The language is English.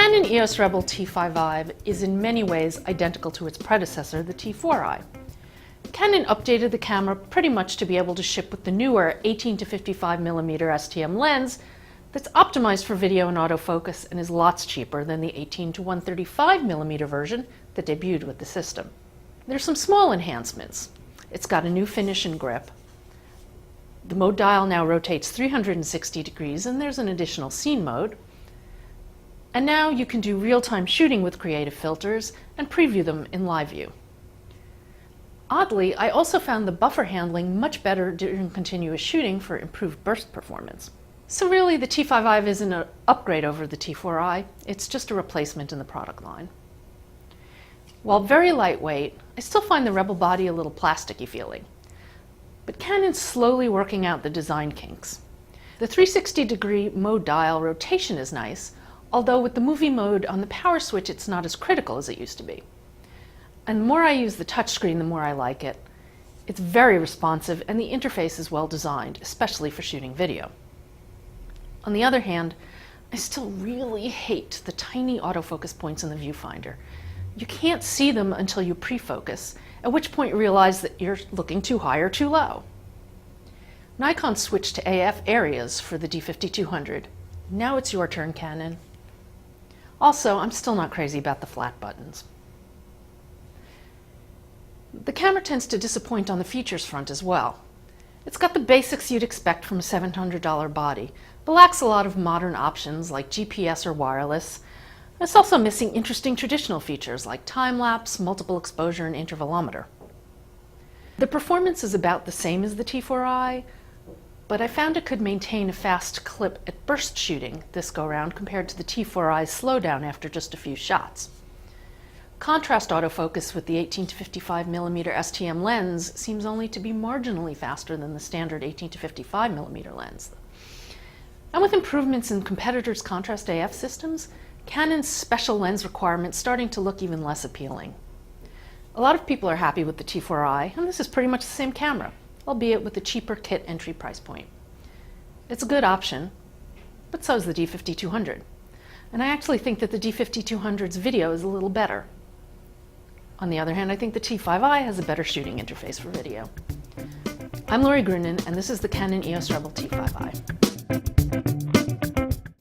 Canon EOS Rebel T5i is in many ways identical to its predecessor, the T4i. Canon updated the camera pretty much to be able to ship with the newer 18 to 55mm STM lens that's optimized for video and autofocus and is lots cheaper than the 18 to 135mm version that debuted with the system. There's some small enhancements. It's got a new finish and grip. The mode dial now rotates 360 degrees and there's an additional scene mode. And now you can do real-time shooting with creative filters and preview them in live view. Oddly, I also found the buffer handling much better during continuous shooting for improved burst performance. So really, the T5i isn't an upgrade over the T4i, it's just a replacement in the product line. While very lightweight, I still find the Rebel body a little plasticky feeling. But Canon's slowly working out the design kinks. The 360-degree mode dial rotation is nice, although with the movie mode on the power switch it's not as critical as it used to be. And the more I use the touchscreen, the more I like it. It's very responsive and the interface is well designed, especially for shooting video. On the other hand, I still really hate the tiny autofocus points in the viewfinder. You can't see them until you pre-focus, at which point you realize that you're looking too high or too low. Nikon switched to AF areas for the D5200. Now it's your turn, Canon. Also, I'm still not crazy about the flat buttons. The camera tends to disappoint on the features front as well. It's got the basics you'd expect from a $700 body, but lacks a lot of modern options like GPS or wireless. It's also missing interesting traditional features like time-lapse, multiple exposure, and intervalometer. The performance is about the same as the T4i, but I found it could maintain a fast clip at burst shooting this go-round compared to the T4i's slowdown after just a few shots. Contrast autofocus with the 18 to 55mm STM lens seems only to be marginally faster than the standard 18 to 55mm lens. And with improvements in competitors' contrast AF systems, Canon's special lens requirements starting to look even less appealing. A lot of people are happy with the T4i, and this is pretty much the same camera, albeit with a cheaper kit entry price point. It's a good option, but so is the D5200. And I actually think that the D5200's video is a little better. On the other hand, I think the T5i has a better shooting interface for video. I'm Lori Grunin, and this is the Canon EOS Rebel T5i.